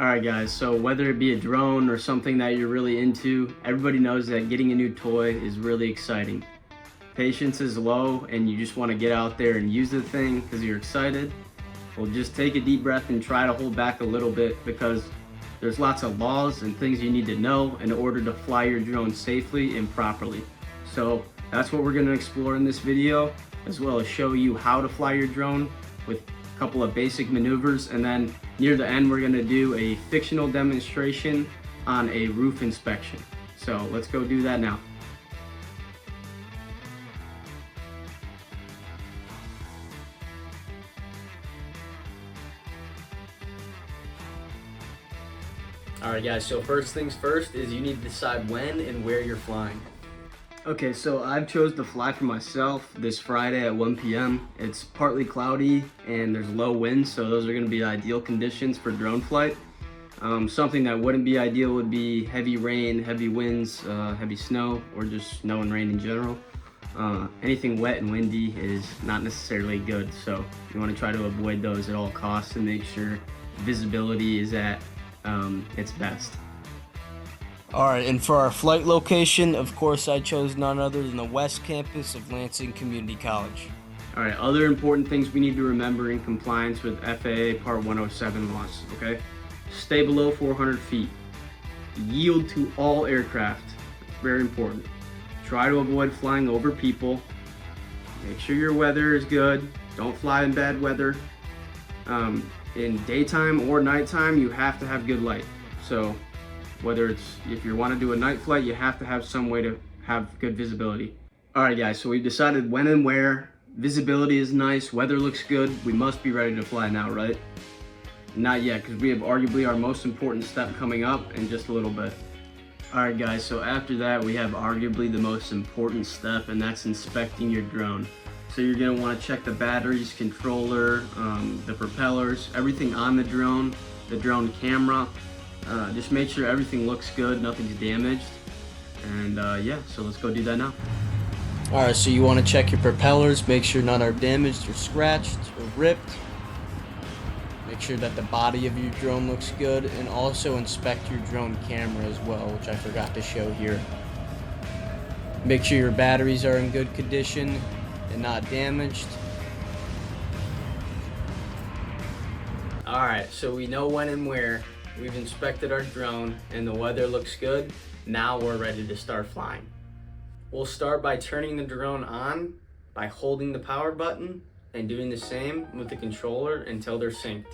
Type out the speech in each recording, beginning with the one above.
Alright guys, so whether it be a drone or something that you're really into, everybody knows that getting a new toy is really exciting. Patience is low and you just want to get out there and use the thing because you're excited. Well, just take a deep breath and try to hold back a little bit, because there's lots of laws and things you need to know in order to fly your drone safely and properly. So that's what we're going to explore in this video, as well as show you how to fly your drone with a couple of basic maneuvers, and then near the end we're going to do a fictional demonstration on a roof inspection. So let's go do that now. Alright guys, so first things first is you need to decide when and where you're flying. Okay, so I've chose to fly for myself this Friday at 1 p.m. It's partly cloudy and there's low winds, so those are going to be ideal conditions for drone flight. Something that wouldn't be ideal would be heavy rain, heavy winds, heavy snow, or just snow and rain in general. Anything wet and windy is not necessarily good, so you want to try to avoid those at all costs and make sure visibility is at its best. Alright, and for our flight location, of course I chose none other than the West Campus of Lansing Community College. Alright, other important things we need to remember in compliance with FAA Part 107 laws, okay? Stay below 400 feet. Yield to all aircraft. It's very important. Try to avoid flying over people. Make sure your weather is good. Don't fly in bad weather. In daytime or nighttime, you have to have good light. So whether it's, if you want to do a night flight, you have to have some way to have good visibility. Alright guys, so we've decided when and where. Visibility is nice, weather looks good. We must be ready to fly now, right? Not yet, because we have arguably our most important step coming up in just a little bit. Alright guys, so after that we have arguably the most important step, and that's inspecting your drone. So you're going to want to check the batteries, controller, the propellers, everything on the drone camera. Just make sure everything looks good, nothing's damaged. And yeah, so let's go do that now. Alright, so you want to check your propellers, make sure none are damaged or scratched or ripped. Make sure that the body of your drone looks good, and also inspect your drone camera as well, which I forgot to show here. Make sure your batteries are in good condition and not damaged. Alright, so we know when and where. We've inspected our drone and the weather looks good. Now we're ready to start flying. We'll start by turning the drone on by holding the power button and doing the same with the controller until they're synced.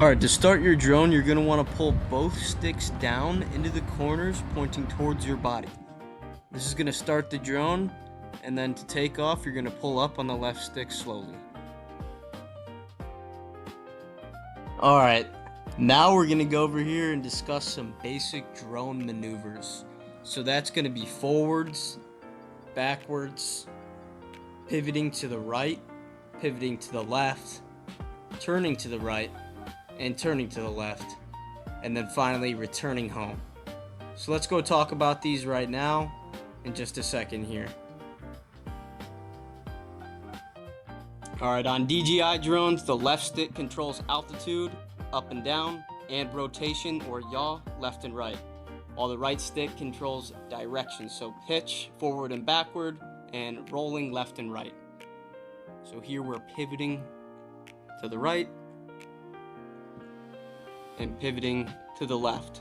Alright, to start your drone, you're going to want to pull both sticks down into the corners, pointing towards your body. This is going to start the drone, and then to take off, you're going to pull up on the left stick slowly. Alright, now we're going to go over here and discuss some basic drone maneuvers. So that's going to be forwards, backwards, pivoting to the right, pivoting to the left, turning to the right, and turning to the left, and then finally returning home. So let's go talk about these right now in just a second here. Alright, on DJI drones, the left stick controls altitude, up and down, and rotation or yaw, left and right, while the right stick controls direction, so pitch, forward and backward, and rolling left and right. So here we're pivoting to the right and pivoting to the left.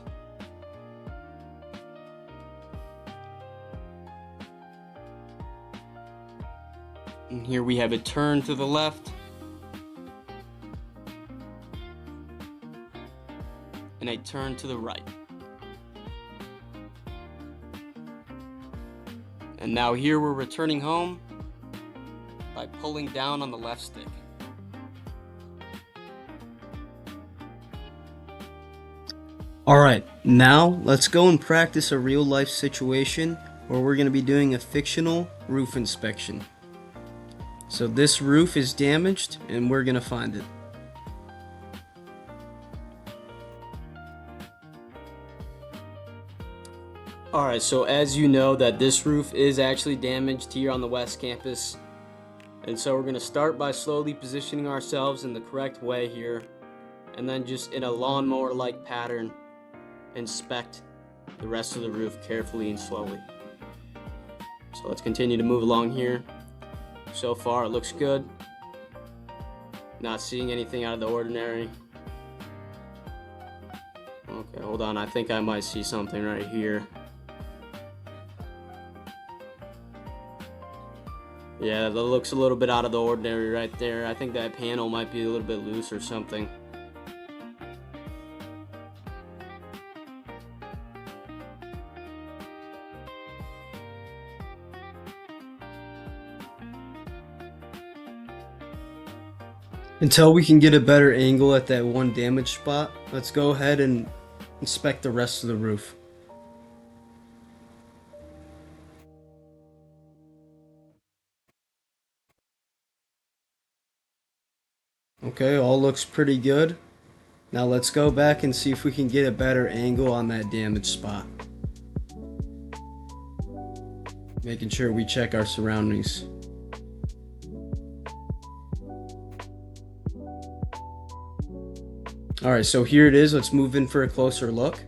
And here we have a turn to the left and a turn to the right. And now here we're returning home by pulling down on the left stick. Alright, now let's go and practice a real life situation where we're going to be doing a fictional roof inspection. So this roof is damaged and we're going to find it. Alright, so as you know that this roof is actually damaged here on the West Campus. And so we're going to start by slowly positioning ourselves in the correct way here. And then just in a lawnmower-like pattern, inspect the rest of the roof carefully and slowly. So let's continue to move along here. So far it looks good. Not seeing anything out of the ordinary. Okay, hold on, I think I might see something right here. Yeah, that looks a little bit out of the ordinary right there. I think that panel might be a little bit loose or something. Until we can get a better angle at that one damaged spot, let's go ahead and inspect the rest of the roof. Okay, all looks pretty good. Now let's go back and see if we can get a better angle on that damaged spot. Making sure we check our surroundings. Alright, so here it is. Let's move in for a closer look.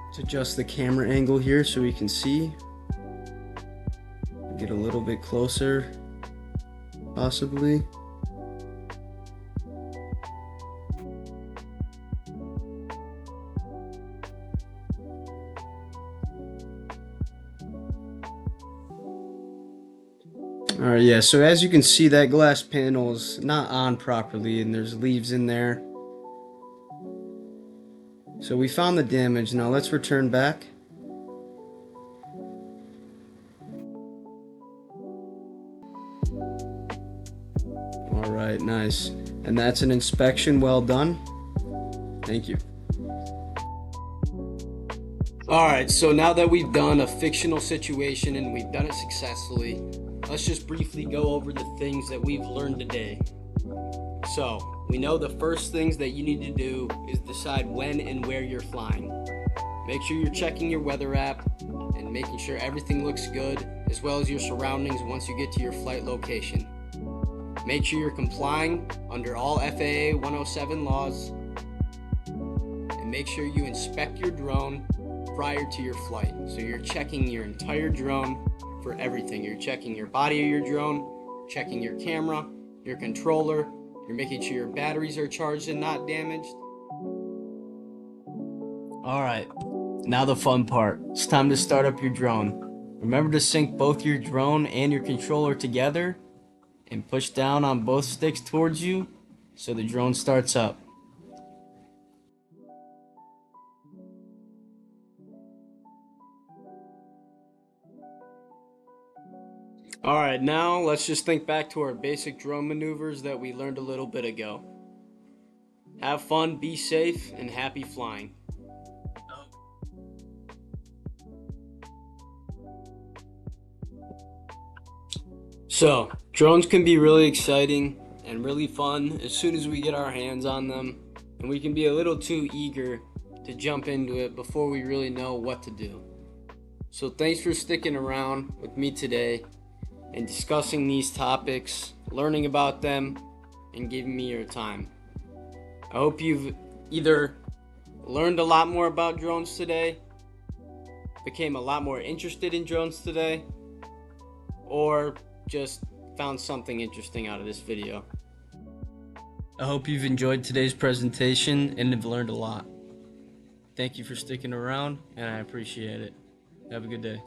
Let's adjust the camera angle here so we can see. Get a little bit closer, possibly. Alright, yeah, so as you can see, that glass panel is not on properly and there's leaves in there. So we found the damage. Now let's return back. Alright, nice. And that's an inspection well done. Thank you. Alright, so now that we've done a fictional situation and we've done it successfully, let's just briefly go over the things that we've learned today. So, we know the first things that you need to do is decide when and where you're flying. Make sure you're checking your weather app and making sure everything looks good, as well as your surroundings once you get to your flight location. Make sure you're complying under all FAA 107 laws, and make sure you inspect your drone prior to your flight. So you're checking your entire drone for everything. You're checking your body of your drone, checking your camera, your controller, you're making sure your batteries are charged and not damaged. Alright, now the fun part. It's time to start up your drone. Remember to sync both your drone and your controller together and push down on both sticks towards you so the drone starts up. Alright, now let's just think back to our basic drone maneuvers that we learned a little bit ago. Have fun, be safe, and happy flying. So, drones can be really exciting and really fun as soon as we get our hands on them, and we can be a little too eager to jump into it before we really know what to do. So thanks for sticking around with me today and discussing these topics, learning about them, and giving me your time. I hope you've either learned a lot more about drones today, became a lot more interested in drones today, or just found something interesting out of this video. I hope you've enjoyed today's presentation and have learned a lot. Thank you for sticking around, and I appreciate it. Have a good day.